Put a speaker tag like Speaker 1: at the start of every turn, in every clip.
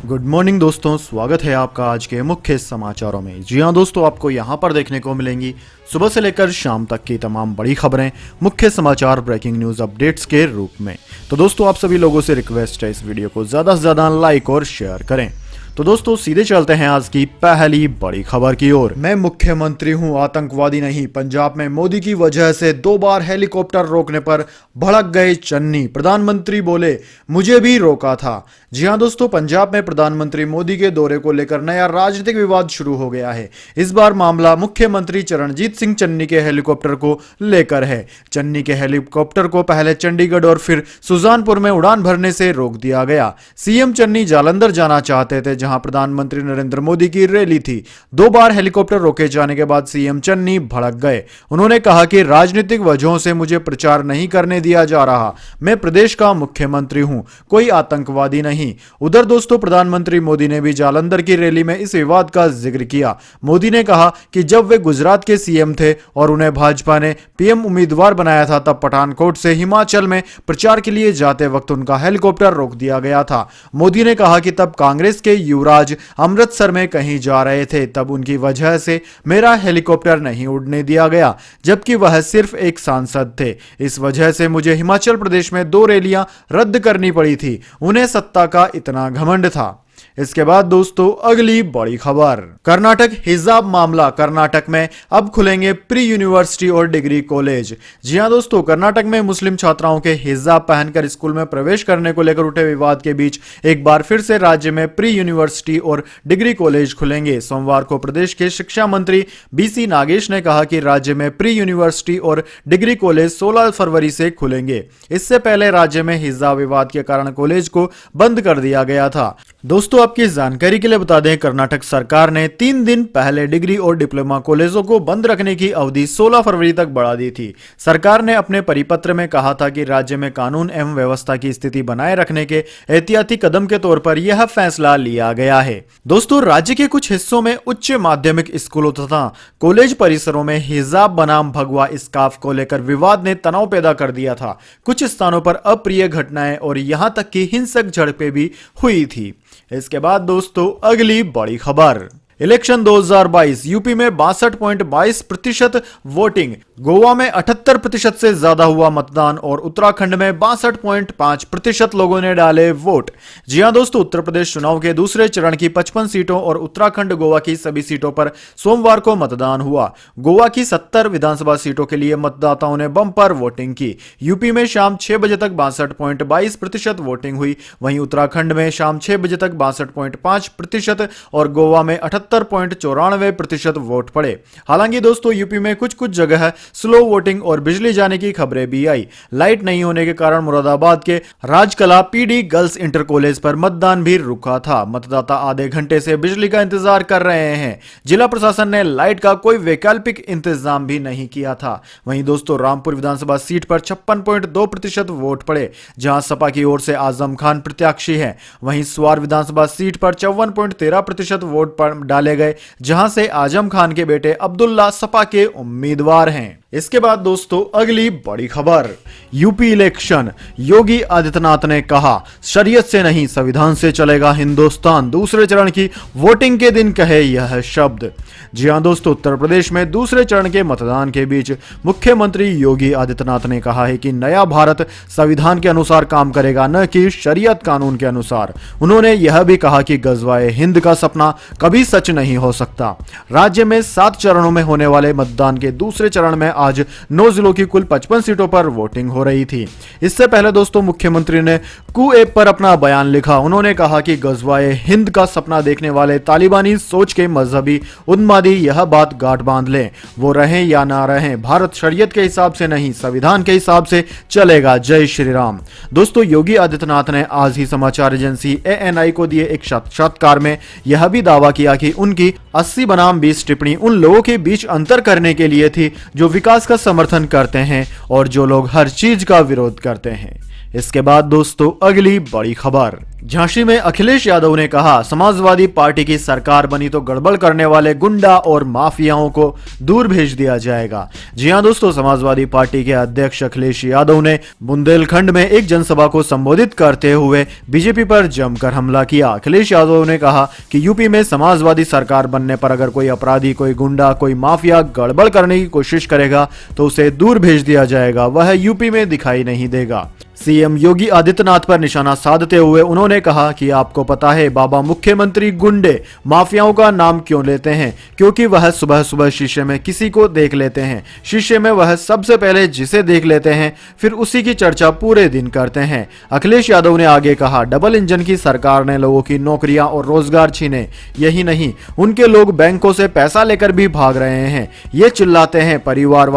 Speaker 1: Good morning दोस्तों, स्वागत है आपका आज के मुख्य समाचारों में। जी हां दोस्तों, आपको यहां पर देखने को मिलेंगी सुबह से लेकर शाम तक की तमाम बड़ी खबरें मुख्य समाचार ब्रेकिंग न्यूज अपडेट्स के रूप में। तो दोस्तों, आप सभी लोगों से रिक्वेस्ट है इस वीडियो को ज़्यादा से ज़्यादा लाइक और शेयर करें। तो दोस्तों, सीधे चलते हैं आज की पहली बड़ी खबर की ओर। मैं मुख्यमंत्री हूं, आतंकवादी नहीं। पंजाब में मोदी की वजह से 2 बार हेलीकॉप्टर रोकने पर भड़क गए चन्नी। प्रधानमंत्री बोले, मुझे भी रोका था। जी हां दोस्तों, पंजाब में प्रधानमंत्री मोदी के दौरे को लेकर नया राजनीतिक विवाद शुरू हो गया है। इस बार मामला मुख्यमंत्री चरणजीत सिंह चन्नी के हेलीकॉप्टर को लेकर है। चन्नी के हेलीकॉप्टर को पहले चंडीगढ़ और फिर सुजानपुर में उड़ान भरने से रोक दिया गया। सीएम चन्नी जालंधर जाना चाहते थे, जहां प्रधानमंत्री नरेंद्र मोदी की रैली थी। 2 बार हेलीकॉप्टर रोके जाने के बाद सीएम चन्नी भड़क गए। उन्होंने कहा कि राजनीतिक वजहों से मुझे प्रचार नहीं करने दिया जा रहा। मैं प्रदेश का मुख्यमंत्री हूं, कोई आतंकवादी नहीं। उधर दोस्तों, प्रधानमंत्री मोदी ने भी जालंधर की रैली में इस विवाद का जिक्र किया। मोदी ने कहा कि जब वे गुजरात के सीएम थे और उन्हें भाजपा ने पीएम उम्मीदवार बनाया था, तब पठानकोट से हिमाचल में प्रचार के लिए जाते वक्त उनका हेलीकॉप्टर रोक दिया गया था। मोदी ने कहा कि तब कांग्रेस के युवराज अमृतसर में कहीं जा रहे थे, तब उनकी वजह से मेरा हेलीकॉप्टर नहीं उड़ने दिया गया, जबकि वह सिर्फ एक सांसद थे। इस वजह से मुझे हिमाचल प्रदेश में 2 रैलियां रद्द करनी पड़ी थी। उन्हें सत्ता का इतना घमंड था। इसके बाद दोस्तों, अगली बड़ी खबर, कर्नाटक हिजाब मामला। कर्नाटक में अब खुलेंगे प्री यूनिवर्सिटी और डिग्री कॉलेज। जी हां दोस्तों, कर्नाटक में मुस्लिम छात्राओं के हिजाब पहनकर स्कूल में प्रवेश करने को लेकर उठे विवाद के बीच एक बार फिर से राज्य में प्री यूनिवर्सिटी और डिग्री कॉलेज खुलेंगे। सोमवार को प्रदेश के शिक्षा मंत्री बीसी नागेश ने कहा कि राज्य में प्री यूनिवर्सिटी और डिग्री कॉलेज 16 फरवरी से खुलेंगे। इससे पहले राज्य में हिजाब विवाद के कारण कॉलेज को बंद कर दिया गया था। दोस्तों, आपकी जानकारी के लिए बता दें, कर्नाटक सरकार ने 3 दिन पहले डिग्री और डिप्लोमा कॉलेजों को बंद रखने की अवधि 16 फरवरी तक बढ़ा दी थी। सरकार ने अपने परिपत्र में कहा था कि राज्य में कानून एवं व्यवस्था की स्थिति बनाए रखने के एहतियाती कदम के तौर पर यह फैसला लिया गया है। दोस्तों, राज्य के कुछ हिस्सों में उच्च माध्यमिक स्कूलों तथा कॉलेज परिसरों में हिजाब बनाम भगवा स्कार्फ को लेकर विवाद ने तनाव पैदा कर दिया था। कुछ स्थानों पर अप्रिय घटनाएं और यहां तक कि हिंसक झड़पें भी हुई थी। इसके बाद दोस्तों, अगली बड़ी खबर, इलेक्शन 2022 यूपी में 62.22% वोटिंग, गोवा में 78% से ज्यादा हुआ मतदान और उत्तराखंड में 62.5% लोगों ने डाले वोट। जी हां दोस्तों, उत्तर प्रदेश चुनाव के दूसरे चरण की 55 सीटों और उत्तराखंड गोवा की सभी सीटों पर सोमवार को मतदान हुआ। गोवा की 70 विधानसभा सीटों के लिए मतदाताओं ने बम्पर वोटिंग की। यूपी में शाम 6 बजे तक 62.22% वोटिंग हुई। वहीं उत्तराखंड में शाम 6 बजे तक 62.5% और गोवा में 78.94% वोट पड़े। हालांकि दोस्तों, यूपी में कुछ जगह स्लो वोटिंग और बिजली जाने की खबरें भी आई। लाइट नहीं होने के कारण मुरादाबाद के Rajkala PD girls inter college पर मतदान भी रुका था। मतदाता आधे घंटे से बिजली का इंतजार कर रहे हैं। जिला प्रशासन ने लाइट का कोई वैकल्पिक इंतजाम भी नहीं किया था। वहीं दोस्तों, रामपुर विधानसभा सीट पर 56.2% वोट पड़े, जहां सपा की ओर से आजम खान प्रत्याशी है। वहीं स्वार विधानसभा सीट पर 54.13% वोट डाले गए, जहां से आजम खान के बेटे अब्दुल्ला सपा के उम्मीदवार हैं। इसके बाद दोस्तों, अगली बड़ी खबर, यूपी इलेक्शन। योगी आदित्यनाथ ने कहा, शरीयत से नहीं संविधान से चलेगा हिंदुस्तान। दूसरे चरण की वोटिंग के दिन कहे यह शब्द। जी हां दोस्तों, उत्तर प्रदेश में दूसरे चरण के मतदान के बीच मुख्यमंत्री योगी आदित्यनाथ ने कहा है कि नया भारत संविधान के अनुसार काम करेगा, न कि शरीयत कानून के अनुसार। उन्होंने यह भी कहा कि गजवाए हिंद का सपना कभी सच नहीं हो सकता। राज्य में 7 चरणों में होने वाले मतदान के दूसरे चरण में आज 9 जिलों की कुल 55 सीटों पर वोटिंग हो रही थी। इससे पहले दोस्तों, मुख्यमंत्री ने कू ऐप पर अपना बयान लिखा। उन्होंने कहा कि गजवाए हिंद का सपना देखने वाले तालिबानी सोच के मजहबी उन्मादी यह बात गांठ बांध लें, वो रहें या ना रहें, भारत शरीयत के हिसाब से नहीं संविधान के हिसाब से चलेगा। जय श्री राम। दोस्तों, योगी आदित्यनाथ ने आज ही समाचार एजेंसी ANI को दिए एक साक्षात्कार में यह भी दावा किया कि उनकी 80 बनाम 20 टिप्पणी उन लोगों के बीच अंतर करने के लिए थी जो विकास का समर्थन करते हैं और जो लोग हर चीज का विरोध करते हैं। इसके बाद दोस्तों, अगली बड़ी खबर, झांसी में अखिलेश यादव ने कहा, समाजवादी पार्टी की सरकार बनी तो गड़बड़ करने वाले गुंडा और माफियाओं को दूर भेज दिया जाएगा। जी हां दोस्तों, समाजवादी पार्टी के अध्यक्ष अखिलेश यादव ने बुंदेलखंड में एक जनसभा को संबोधित करते हुए बीजेपी पर जमकर हमला किया। अखिलेश यादव ने कहा कि यूपी में समाजवादी सरकार बनने पर अगर कोई अपराधी, कोई गुंडा, कोई माफिया गड़बड़ करने की कोशिश करेगा तो उसे दूर भेज दिया जाएगा, वह यूपी में दिखाई नहीं देगा। सीएम योगी आदित्यनाथ पर निशाना साधते हुए उन्होंने कहा कि आपको पता है बाबा मुख्यमंत्री गुंडे माफियाओं का नाम क्यों लेते हैं? क्योंकि वह सुबह सुबह शीशे में किसी को देख लेते हैं, शीशे में वह सबसे पहले जिसे देख लेते हैं फिर उसी की चर्चा पूरे दिन करते हैं। अखिलेश यादव ने आगे कहा, डबल इंजन की सरकार ने लोगों की नौकरियां और रोजगार छीने, यही नहीं उनके लोग बैंकों से पैसा लेकर भी भाग रहे हैं। ये चिल्लाते हैं परिवार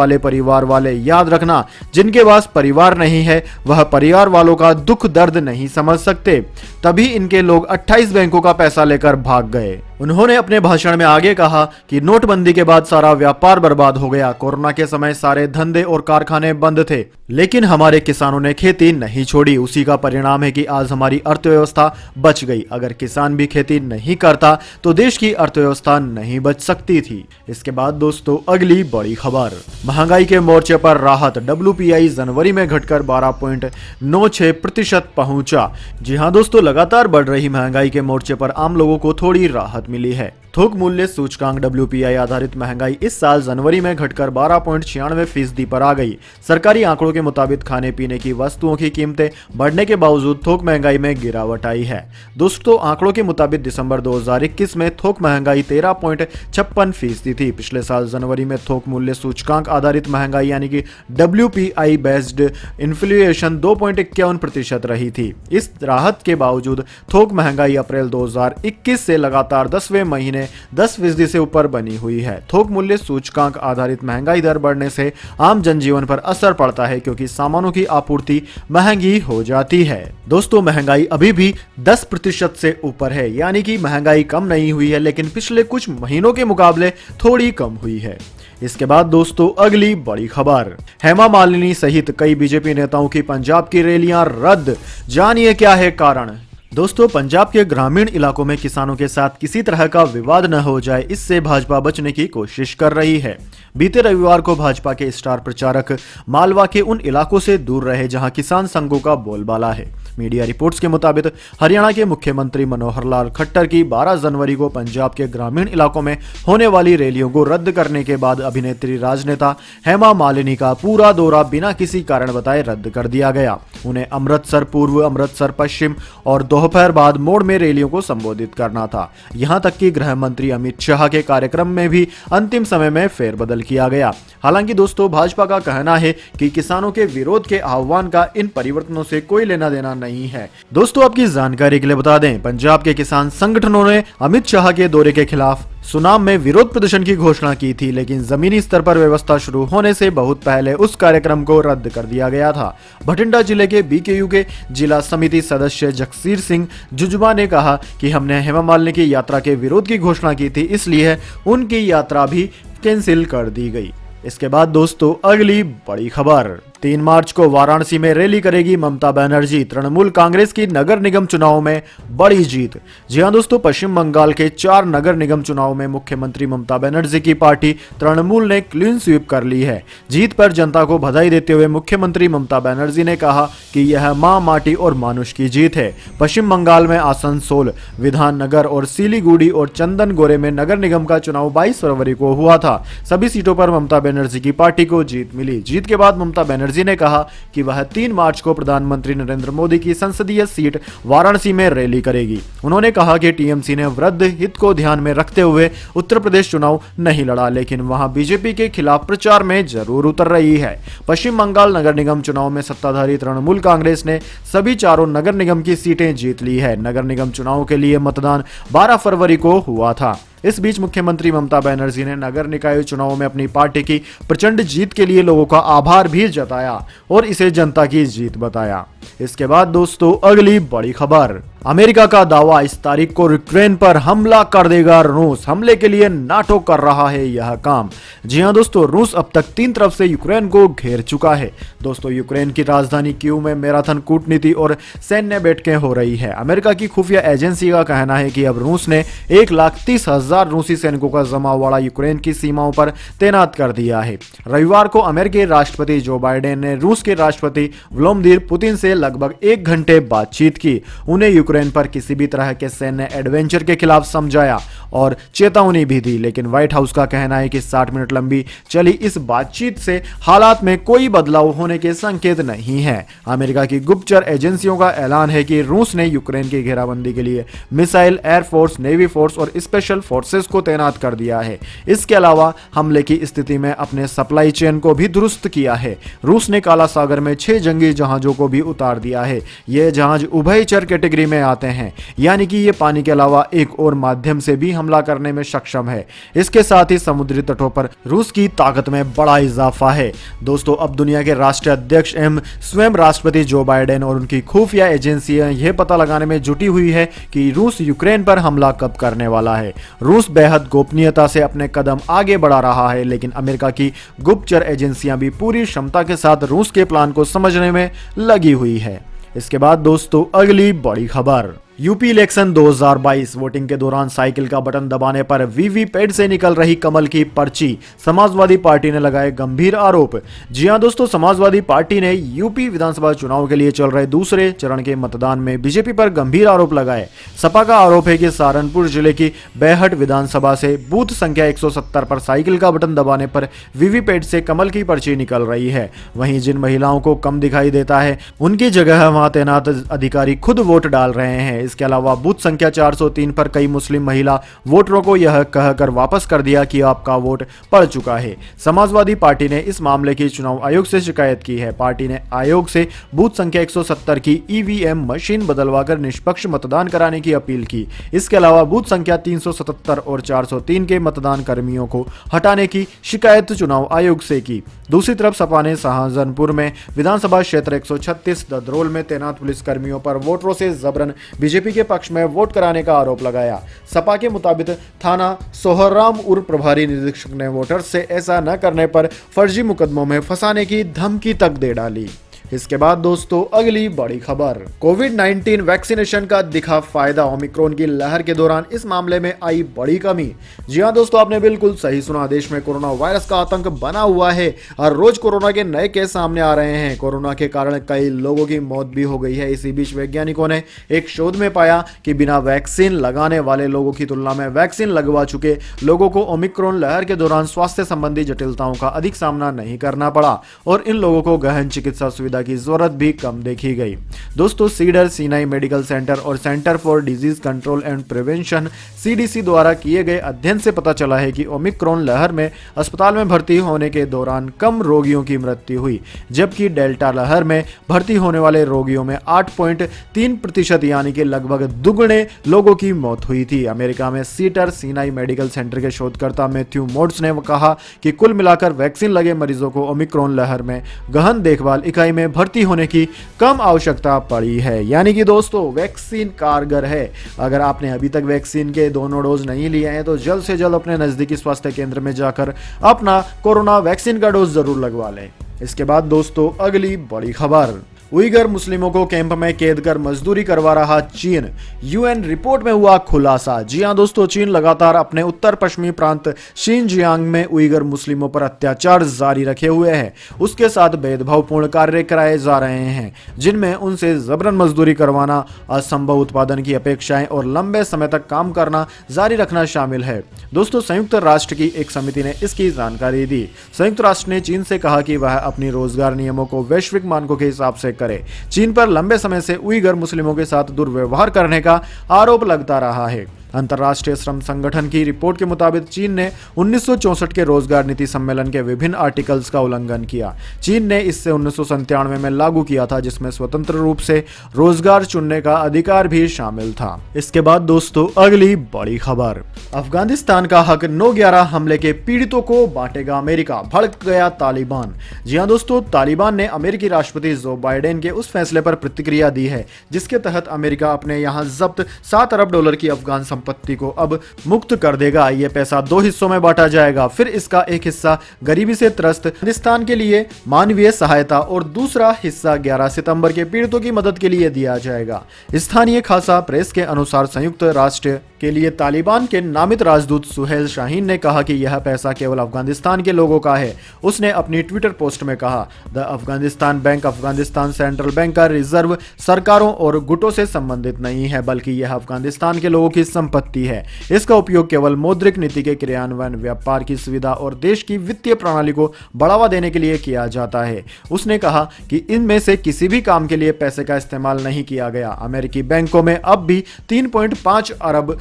Speaker 1: वाले। याद रखना, जिनके पास परिवार नहीं है वह परिवार वालों का दुख दर्द नहीं समझ सकते, तभी इनके लोग 28 बैंकों का पैसा लेकर भाग गए। उन्होंने अपने भाषण में आगे कहा कि नोटबंदी के बाद सारा व्यापार बर्बाद हो गया, कोरोना के समय सारे धंधे और कारखाने बंद थे, लेकिन हमारे किसानों ने खेती नहीं छोड़ी। उसी का परिणाम है कि आज हमारी अर्थव्यवस्था बच गई। अगर किसान भी खेती नहीं करता तो देश की अर्थव्यवस्था नहीं बच सकती थी। इसके बाद दोस्तों अगली बड़ी खबर, महंगाई के मोर्चे पर राहत, WPI जनवरी में घटकर 12.96% पहुंचा। जी हां दोस्तों, लगातार बढ़ रही महंगाई के मोर्चे पर आम लोगों को थोड़ी राहत मिली है। थोक मूल्य सूचकांक WPI आधारित महंगाई इस साल जनवरी में घटकर 12.96% पर आ गई। सरकारी आंकड़ों के मुताबिक खाने पीने की वस्तुओं की कीमतें बढ़ने के बावजूद थोक महंगाई में गिरावट आई है। दोस्तों आंकड़ों के मुताबिक दिसंबर 2021 में थोक महंगाई 13.56% थी। पिछले साल जनवरी में थोक मूल्य सूचकांक आधारित महंगाई यानी कि WPI बेस्ड इन्फ्लेशन 2.51% रही थी। इस राहत के बावजूद थोक महंगाई अप्रैल 2021 से लगातार 10वें महीने 10% से ऊपर बनी हुई है। थोक मूल्य सूचकांक आधारित महंगाई दर बढ़ने से आम जनजीवन पर असर पड़ता है क्योंकि सामानों की आपूर्ति महंगी हो जाती है। दोस्तों महंगाई अभी भी 10% से ऊपर है, यानी कि महंगाई कम नहीं हुई है, लेकिन पिछले कुछ महीनों के मुकाबले थोड़ी कम हुई है। इसके बाद दोस्तों अगली बड़ी खबर, हेमा मालिनी सहित कई बीजेपी नेताओं की पंजाब की रैलियां रद्द, जानिए क्या है कारण। दोस्तों पंजाब के ग्रामीण इलाकों में किसानों के साथ किसी तरह का विवाद न हो जाए, इससे भाजपा बचने की कोशिश कर रही है। बीते रविवार को भाजपा के स्टार प्रचारक मालवा के उन इलाकों से दूर रहे जहां किसान संघों का बोलबाला है। मीडिया रिपोर्ट्स के मुताबिक हरियाणा के मुख्यमंत्री मनोहर लाल खट्टर की 12 जनवरी को पंजाब के ग्रामीण इलाकों में होने वाली रैलियों को रद्द करने के बाद अभिनेत्री राजनेता हेमा मालिनी का पूरा दौरा बिना किसी कारण बताए रद्द कर दिया गया। उन्हें अमृतसर पूर्व, अमृतसर पश्चिम और दोपहर बाद मोड़ में रैलियों को संबोधित करना था। यहां तक कि गृह मंत्री अमित शाह के कार्यक्रम में भी अंतिम समय में फेरबदल किया गया। हालांकि दोस्तों भाजपा का कहना है कि किसानों के विरोध के आह्वान का इन परिवर्तनों से कोई लेना देना नहीं है। दोस्तों आपकी जानकारी के लिए बता दें, पंजाब के किसान संगठनों ने अमित शाह के दौरे के खिलाफ सुनाम में विरोध प्रदर्शन की घोषणा की थी, लेकिन जमीनी स्तर पर व्यवस्था शुरू होने से बहुत पहले उस कार्यक्रम को रद्द कर दिया गया था। भटिंडा जिले के BKU के जिला समिति सदस्य जगसीर सिंह जुजबा ने कहा कि हमने हेमा मालिनी की यात्रा के विरोध की घोषणा की थी, इसलिए उनकी यात्रा भी कैंसिल कर दी गई। इसके बाद दोस्तों अगली बड़ी खबर, 3 मार्च को वाराणसी में रैली करेगी ममता बनर्जी, तृणमूल कांग्रेस की नगर निगम चुनाव में बड़ी जीत। जी हां दोस्तों, पश्चिम बंगाल के 4 नगर निगम चुनाव में मुख्यमंत्री ममता बनर्जी की पार्टी तृणमूल ने क्लीन स्वीप कर ली है। जीत पर जनता को बधाई देते हुए मुख्यमंत्री ममता बनर्जी ने कहा कि यह मां, माटी और मानुष की जीत है। पश्चिम बंगाल में आसनसोल, विधाननगर और सिलीगुड़ी और चंदनगोरे में नगर निगम का चुनाव 22 फरवरी को हुआ था। सभी सीटों पर ममता बनर्जी की पार्टी को जीत मिली। जीत के बाद ममता बनर्जी ने कहा कि वह 3 मार्च को प्रधानमंत्री नरेंद्र मोदी की संसदीय सीट वाराणसी में रैली करेगी। उन्होंने कहा कि टीएमसी ने वृद्ध हित को ध्यान में रखते हुए उत्तर प्रदेश चुनाव नहीं लड़ा, लेकिन वहां बीजेपी के खिलाफ प्रचार में जरूर उतर रही है। पश्चिम बंगाल नगर निगम चुनाव में सत्ताधारी तृणमूल कांग्रेस ने सभी 4 नगर निगम की सीटें जीत ली है। नगर निगम चुनाव के लिए मतदान 12 फरवरी को हुआ था। इस बीच मुख्यमंत्री ममता बनर्जी ने नगर निकाय चुनाव में अपनी पार्टी की प्रचंड जीत के लिए लोगों का आभार भी जताया और इसे जनता की जीत बताया। इसके बाद दोस्तों अगली बड़ी खबर, अमेरिका का दावा, इस तारीख को यूक्रेन पर हमला कर देगा रूस। हमले के लिए नाटो कर रहा है यह काम। जी हां दोस्तों, रूस अब तक 3 तरफ से यूक्रेन को घेर चुका है। दोस्तों, यूक्रेन की राजधानी कीव में मैराथन कूटनीति और सैन्य बैठकें हो रही है। अमेरिका की खुफिया एजेंसी का कहना है कि अब रूस ने 1,30,000 रूसी सैनिकों का जमावड़ा यूक्रेन की सीमाओं पर तैनात कर दिया है। रविवार को अमेरिकी राष्ट्रपति जो बाइडेन ने रूस के राष्ट्रपति व्लादिमीर पुतिन से लगभग 1 घंटे बातचीत की। उन्हें यूक्रेन पर किसी भी तरह के सैन्य एडवेंचर के खिलाफ समझाया और चेतावनी भी दी, लेकिन व्हाइट हाउस का कहना है कि 60 मिनट लंबी चली इस बातचीत से हालात में कोई बदलाव होने के संकेत नहीं है। अमेरिका की गुप्तचर एजेंसियों का ऐलान है कि रूस ने यूक्रेन की घेराबंदी के लिए मिसाइल, एयरफोर्स, नेवी फोर्स और स्पेशल फोर्सेस को तैनात कर दिया है। इसके अलावा हमले की स्थिति में अपने सप्लाई चेन को भी दुरुस्त किया है। रूस ने काला सागर में 6 जंगी जहाजों को भी उतार दिया है। ये जहाज उभयचर कैटेगरी में आते हैं, यानी कि ये पानी के अलावा एक और माध्यम से भी हमला करने में सक्षम है। इसके साथ ही समुद्री तटों पर रूस की ताकत में बड़ा इजाफा है। दोस्तों, अब दुनिया के राष्ट्रीय अध्यक्ष एवं स्वयं राष्ट्रपति जो बाइडेन और उनकी खुफिया एजेंसियां यह पता लगाने में जुटी हुई है कि रूस यूक्रेन पर हमला कब करने वाला है। रूस बेहद गोपनीयता से अपने कदम आगे बढ़ा रहा है, लेकिन अमेरिका की गुप्तचर एजेंसियां भी पूरी क्षमता के साथ रूस के प्लान को समझने में लगी हुई है। इसके बाद दोस्तों, अगली बड़ी खबर, यूपी इलेक्शन 2022 वोटिंग के दौरान साइकिल का बटन दबाने पर वीवीपैट से निकल रही कमल की पर्ची, समाजवादी पार्टी ने लगाए गंभीर आरोप। जी हां दोस्तों, समाजवादी पार्टी ने यूपी विधानसभा चुनाव के लिए चल रहे दूसरे चरण के मतदान में बीजेपी पर गंभीर आरोप लगाए। सपा का आरोप है कि सहारनपुर जिले की बेहट विधानसभा से बूथ संख्या 170 पर साइकिल का बटन दबाने पर वीवीपैट से कमल की पर्ची निकल रही है। वहीं जिन महिलाओं को कम दिखाई देता है, उनकी जगह वहां तैनात अधिकारी खुद वोट डाल रहे हैं। इसके अलावा बूथ संख्या 403 पर कई मुस्लिम महिला वोटरों को यह कहकर वापस कर दिया कि आपका वोट पड़ चुका है। समाजवादी पार्टी ने इस मामले की चुनाव आयोग से शिकायत की है। पार्टी ने आयोग से बूथ संख्या 170 की ईवीएम मशीन बदलवाकर निष्पक्ष मतदान कराने की अपील की। इसके अलावा बूथ संख्या 377 और 403 के मतदान कर्मियों को हटाने की शिकायत चुनाव आयोग से की। दूसरी तरफ सपा ने सहारनपुर में विधानसभा क्षेत्र 136 ददरोल में तैनात पुलिस कर्मियों पर वोटरों से जबरन बीजेपी के पक्ष में वोट कराने का आरोप लगाया। सपा के मुताबिक थाना सोहरामपुर प्रभारी निरीक्षक ने वोटर्स से ऐसा न करने पर फर्जी मुकदमों में फंसाने की धमकी तक दे डाली। इसके बाद दोस्तों, अगली बड़ी खबर, कोविड-19 वैक्सीनेशन का दिखा फायदा, ओमिक्रॉन की लहर के दौरान इस मामले में आई बड़ी कमी। जी हां दोस्तों, आपने बिल्कुल सही सुना। देश में कोरोना वायरस का आतंक बना हुआ है और रोज कोरोना के नए केस सामने आ रहे हैं। कोरोना के कारण कई लोगों की मौत भी हो गई है। इसी बीच वैज्ञानिकों ने एक शोध में पाया कि बिना वैक्सीन लगाने वाले लोगों की तुलना में वैक्सीन लगवा चुके लोगों को ओमिक्रॉन लहर के दौरान स्वास्थ्य संबंधी जटिलताओं का अधिक सामना नहीं करना पड़ा और इन लोगों को गहन चिकित्सा सुविधा की जरूरत भी कम देखी गई। दोस्तों, सीडर सीनाई मेडिकल सेंटर और centre for disease control and prevention CDC द्वारा किए गए अध्ययन से पता चला है कि ओमिक्रॉन लहर में अस्पताल में भर्ती होने के दौरान कम रोगियों की मृत्यु हुई, जबकि डेल्टा लहर में भर्ती होने वाले रोगियों में 8.3% यानी कि लगभग दुगने लोगों की मौत हुई थी। अमेरिका में सीटर सीनाई मेडिकल सेंटर के शोधकर्ता मैथ्यू मोड्स ने कहा कि कुल मिलाकर वैक्सीन लगे मरीजों को ओमिक्रॉन लहर में गहन देखभाल इकाई में भर्ती होने की कम आवश्यकता पड़ी है। यानी कि दोस्तों, वैक्सीन कारगर है। अगर आपने अभी तक वैक्सीन के दोनों डोज नहीं लिए हैं तो जल्द से जल्द अपने नजदीकी स्वास्थ्य केंद्र में जाकर अपना कोरोना वैक्सीन का डोज जरूर लगवा लें। इसके बाद दोस्तों, अगली बड़ी खबर, उइगर मुस्लिमों को कैंप में कैद कर मजदूरी करवा रहा चीन, यूएन रिपोर्ट में हुआ खुलासा। जी हां दोस्तों, चीन लगातार अपने उत्तर पश्चिमी प्रांत शिनजियांग में उइगर मुस्लिमों पर अत्याचार जारी रखे हुए है। उसके साथ भेदभावपूर्ण कार्य कराए जा रहे हैं, जिनमें उनसे जबरन मजदूरी करवाना, असंभव उत्पादन की अपेक्षाएं और लंबे समय तक काम करना जारी रखना शामिल है। दोस्तों, संयुक्त राष्ट्र की एक समिति ने इसकी जानकारी दी। संयुक्त राष्ट्र ने चीन से कहा कि वह अपनी रोजगार नियमों को वैश्विक मानकों के हिसाब से करे। चीन पर लंबे समय से उइगर मुस्लिमों के साथ दुर्व्यवहार करने का आरोप लगता रहा है। अंतर्राष्ट्रीय श्रम संगठन की रिपोर्ट के मुताबिक चीन ने 1964 के रोजगार नीति सम्मेलन के विभिन्न आर्टिकल्स का उल्लंघन किया। चीन ने इससे 1997 में लागू किया था, जिसमें स्वतंत्र रूप से रोजगार चुनने का अधिकार भी शामिल था। इसके बाद दोस्तों अगली बड़ी खबर, अफगानिस्तान का हक 9/11 हमले के पीड़ितों को बांटेगा अमेरिका, भड़क गया तालिबान। जी हां दोस्तों, तालिबान ने अमेरिकी राष्ट्रपति जो बाइडेन के उस फैसले पर प्रतिक्रिया दी है जिसके तहत अमेरिका अपने यहां जब्त $7 अरब की अफगान संपत्ति को अब मुक्त कर देगा। यह पैसा 2 हिस्सों में बांटा जाएगा। फिर इसका एक हिस्सा गरीबी से त्रस्त अफगानिस्तान के लिए मानवीय सहायता और दूसरा हिस्सा 11 सितंबर के पीड़ितों की मदद के लिए दिया जाएगा। स्थानीय खासा प्रेस के अनुसार संयुक्त राष्ट्र के लिए तालिबान के नामित राजदूत सुहेल शाहीन ने कहा कि यह पैसा केवल अफगानिस्तान के लोगों का है। उसने अपनी ट्विटर पोस्ट में कहा, the Afghanistan bank Afghanistan central bank का रिजर्व सरकारों और गुटों से संबंधित नहीं है, बल्कि यह अफगानिस्तान के लोगों की संपत्ति है। इसका उपयोग केवल मौद्रिक नीति के क्रियान्वयन, व्यापार की सुविधा और देश की वित्तीय प्रणाली को बढ़ावा देने के लिए किया जाता है। उसने कहा कि इनमें से किसी भी काम के लिए पैसे का इस्तेमाल नहीं किया गया। अमेरिकी बैंकों में अब भी $3.5 अरब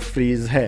Speaker 1: फ्रीज है।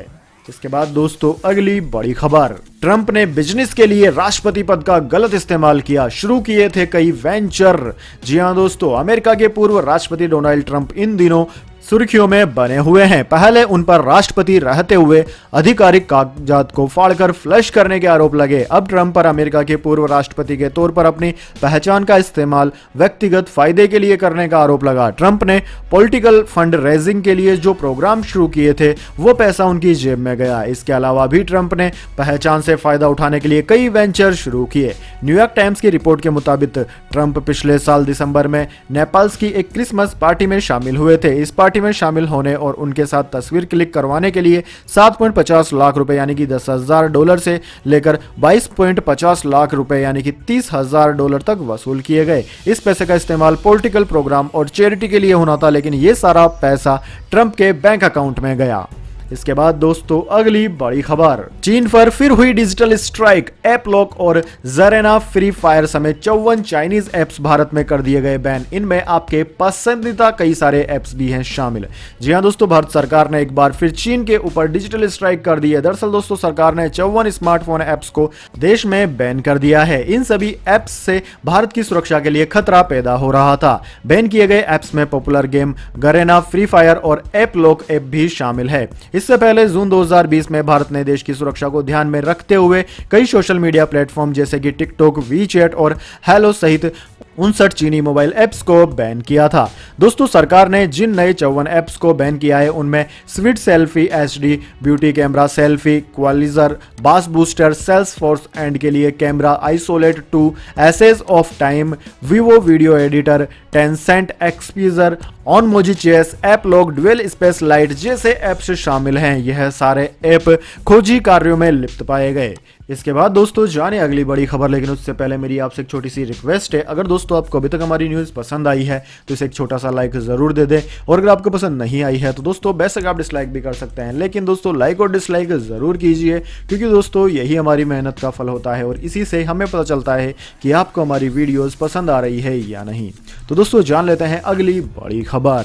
Speaker 1: इसके बाद दोस्तों अगली बड़ी खबर, ट्रंप ने बिजनेस के लिए राष्ट्रपति पद का गलत इस्तेमाल किया, शुरू किए थे कई वेंचर। जी हां दोस्तों, अमेरिका के पूर्व राष्ट्रपति डोनाल्ड ट्रंप इन दिनों सुर्खियों में बने हुए हैं। पहले उन पर राष्ट्रपति रहते हुए आधिकारिक कागजात को फाड़कर फ्लश करने के आरोप लगे। अब ट्रंप पर अमेरिका के पूर्व राष्ट्रपति के तौर पर अपनी पहचान का इस्तेमाल व्यक्तिगत फायदे के लिए करने का आरोप लगा। ट्रंप ने पॉलिटिकल फंड रेजिंग के लिए जो प्रोग्राम शुरू किए थे वो पैसा उनकी जेब में गया। इसके अलावा भी ट्रंप ने पहचान से फायदा उठाने के लिए कई वेंचर शुरू किए। न्यूयॉर्क टाइम्स की रिपोर्ट के मुताबिक ट्रंप पिछले साल दिसंबर में नेपाल्स की एक क्रिसमस पार्टी में शामिल हुए थे। इस पार्टी में शामिल होने और उनके साथ तस्वीर क्लिक करवाने के लिए 7.50 लाख रुपए यानी कि $10,000 से लेकर 22.50 लाख रुपए यानी कि $30,000 तक वसूल किए गए। इस पैसे का इस्तेमाल पॉलिटिकल प्रोग्राम और चैरिटी के लिए होना था, लेकिन ये सारा पैसा ट्रंप के बैंक अकाउंट में गया। इसके बाद दोस्तों अगली बड़ी खबर, चीन पर फिर हुई डिजिटल स्ट्राइक, ऐप लॉक और जरेना फ्री फायर समेत 54 चाइनीज ऐप्स भारत में कर दिए गए बैन। इनमें आपके पसंदीदा कई सारे ऐप्स भी हैं शामिल। जी हां दोस्तों, भारत सरकार ने एक बार फिर चीन के ऊपर डिजिटल स्ट्राइक कर दी है। दरअसल दोस्तों, सरकार ने 54 स्मार्टफोन ऐप्स को देश में बैन कर दिया है। इन सभी ऐप्स से भारत की सुरक्षा के लिए खतरा पैदा हो रहा था। बैन किए गए ऐप्स में popular game Garena, free fire और ऐप लॉक ऐप भी शामिल है। इससे पहले जून 2020 में भारत ने देश की सुरक्षा को ध्यान में रखते हुए कई सोशल मीडिया प्लेटफॉर्म जैसे कि टिकटॉक, वीचैट और हेलो सहित 59 चीनी मोबाइल ऐप्स को बैन किया था। दोस्तों, सरकार ने जिन नए 54 ऐप्स को बैन किया है उनमें sweet selfie, HD beauty camera, selfie equalizer, bass booster, Salesforce and के लिए camera, Isoland 2, ashes of time, Vivo video editor, Tencent Xriver, Onmyoji chess, app lock, dual space lite जैसे ऐप्स शामिल हैं। यह सारे ऐप खोजी कार्यों में लिप्त पाए गए। इसके बाद दोस्तों जाने अगली बड़ी खबर, लेकिन उससे पहले मेरी आपसे एक छोटी सी रिक्वेस्ट है। अगर दोस्तों आपको अभी तक हमारी न्यूज़ पसंद आई है तो इसे एक छोटा सा लाइक जरूर दे दें, और अगर आपको पसंद नहीं आई है तो दोस्तों बेशक आप डिसलाइक भी कर सकते हैं, लेकिन दोस्तों लाइक और डिसलाइक जरूर कीजिए, क्योंकि दोस्तों यही हमारी मेहनत का फल होता है और इसी से हमें पता चलता है कि आपको हमारी वीडियोज़ पसंद आ रही है या नहीं। तो दोस्तों जान लेते हैं अगली बड़ी खबर,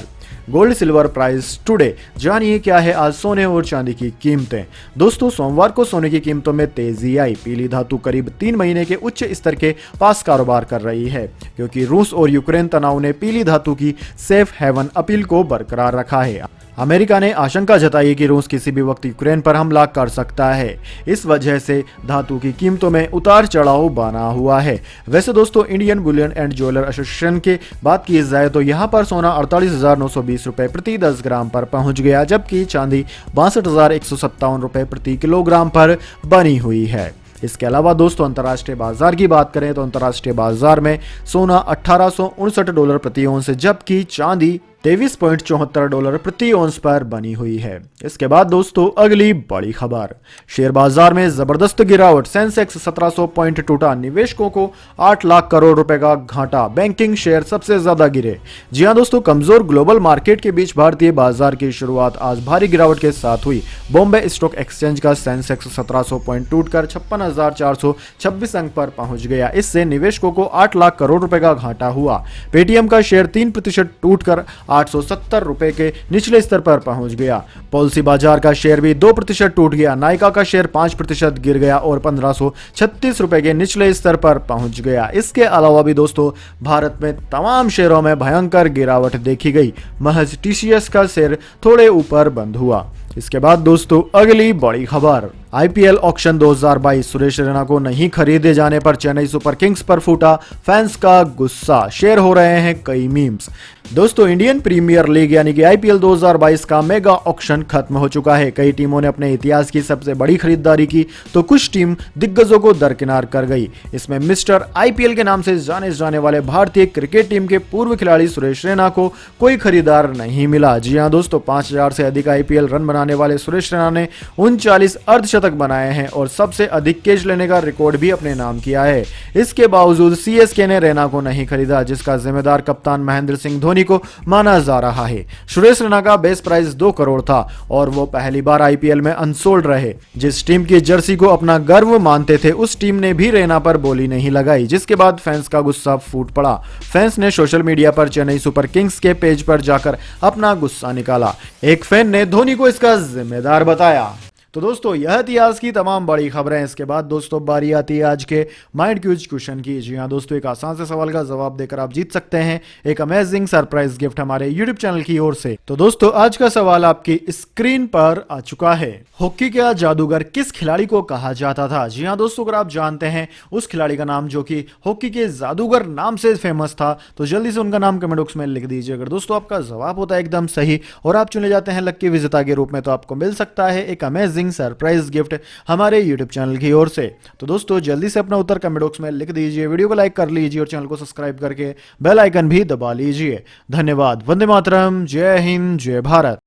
Speaker 1: गोल्ड सिल्वर प्राइस टुडे। जानिए क्या है आज सोने और चांदी की कीमतें। दोस्तों, सोमवार को सोने की कीमतों में तेजी आई। पीली धातु करीब 3 महीने के उच्च स्तर के पास कारोबार कर रही है, क्योंकि रूस और यूक्रेन तनाव ने पीली धातु की सेफ हेवन अपील को बरकरार रखा है। अमेरिका ने आशंका जताई कि रूस किसी भी वक्त यूक्रेन पर हमला कर सकता है। इस वजह से धातु की कीमतों में उतार चढ़ाव बना हुआ है। वैसे दोस्तों, Indian Boolean and jeweller association की बात की जाए तो यहाँ पर सोना 48,920 रुपए प्रति 10 ग्राम पर पहुंच गया, जबकि चांदी 62,157 रुपए प्रति किलोग्राम पर बनी हुई है। इसके अलावा दोस्तों अंतर्राष्ट्रीय बाजार की बात करें तो अंतर्राष्ट्रीय बाजार में सोना $1869 प्रति औंस, जबकि चांदी $23.74 प्रति औंस पर बनी हुई है। इसके बाद दोस्तों अगली बड़ी खबर, शेयर बाजार में जबरदस्त गिरावट, सेंसेक्स 1700 पॉइंट टूटा, निवेशकों को 8 लाख करोड़ रुपए का घाटा, बैंकिंग शेयर सबसे ज्यादा गिरे। जी हां दोस्तों, कमजोर ग्लोबल मार्केट के बीच भारतीय बाजार की शुरुआत आज भारी गिरावट के साथ हुई। बॉम्बे स्टॉक एक्सचेंज का सेंसेक्स 1700 पॉइंट टूटकर 56,426 अंक पर पहुंच गया। इससे निवेशकों को 8 लाख करोड़ रुपए का घाटा हुआ। पेटीएम का शेयर 3% टूटकर ₹870 के निचले स्तर पर पहुंच गया। पॉलिसी बाजार का शेयर भी 2% टूट गया। नायका का शेयर 5% गिर गया और ₹1536 के निचले स्तर पर पहुंच गया। इसके अलावा भी दोस्तों भारत में तमाम शेयरों में भयंकर गिरावट देखी गई। महज टीसीएस का शेयर थोड़े ऊपर बंद हुआ। इसके बाद दोस्तों अगली बड़ी खबर, आईपीएल ऑक्शन 2022, सुरेश रैना को नहीं खरीदे जाने पर चेन्नई सुपर किंग्स पर फूटा फैंस का गुस्सा। शेयर हो रहे हैं कई मीम्स। दोस्तों इंडियन प्रीमियर लीग यानी कि आईपीएल 2022 का मेगा ऑक्शन खत्म हो चुका है। कई टीमों ने अपने इतिहास की सबसे बड़ी खरीदारी की तो कुछ टीम दिग्गजों को दरकिनार कर गई। इसमें मिस्टर आईपीएल के नाम से जाने जाने वाले भारतीय क्रिकेट टीम के पूर्व खिलाड़ी सुरेश रैना को कोई खरीदार नहीं मिला। जी हाँ दोस्तों, 5000 से अधिक आईपीएल रन बनाने वाले सुरेश रैना ने 39 अर्धशतक बनाए हैं और सबसे अधिक कैच लेने का रिकॉर्ड भी अपने नाम किया है। इसके बावजूद सीएसके ने रैना को नहीं खरीदा, जिसका जिम्मेदार कप्तान महेंद्र सिंह धोनी को माना जा रहा है। सुरेश रैना का बेस प्राइस 2 करोड़ था और वो पहली बार आईपीएल में अनसोल्ड रहे। जिस टीम की जर्सी को अपना गर्व मानते थे उस टीम ने भी रैना पर बोली नहीं लगाई, जिसके बाद फैंस का गुस्सा फूट पड़ा। फैंस ने सोशल मीडिया पर चेन्नई सुपर किंग्स के पेज पर जाकर अपना गुस्सा निकाला। एक फैन ने धोनी को इसका जिम्मेदार बताया। तो दोस्तों यह इतिहास की तमाम बड़ी खबरें। इसके बाद दोस्तों बारी आती है आज के माइंड क्यूज क्वेश्चन की। जी हाँ दोस्तों, एक आसान से सवाल का जवाब देकर आप जीत सकते हैं एक अमेजिंग सरप्राइज गिफ्ट हमारे यूट्यूब चैनल की ओर से। तो दोस्तों आज का सवाल आपकी स्क्रीन पर आ चुका है। हॉकी का जादूगर किस खिलाड़ी को कहा जाता था? जी हाँ दोस्तों, अगर आप जानते हैं उस खिलाड़ी का नाम जो कि हॉकी के जादूगर नाम से फेमस था तो जल्दी से उनका नाम कमेंट बॉक्स में लिख दीजिए। अगर दोस्तों आपका जवाब होता है एकदम सही और आप चुने जाते हैं लक्की विजेता के रूप में तो आपको मिल सकता है एक अमेजिंग सरप्राइज गिफ्ट हमारे YouTube चैनल की ओर से। तो दोस्तों जल्दी से अपना उत्तर कमेंट बॉक्स में लिख दीजिए, वीडियो को लाइक कर लीजिए और चैनल को सब्सक्राइब करके बेल आइकन भी दबा लीजिए। धन्यवाद। वंदे मातरम। जय हिंद, जय भारत।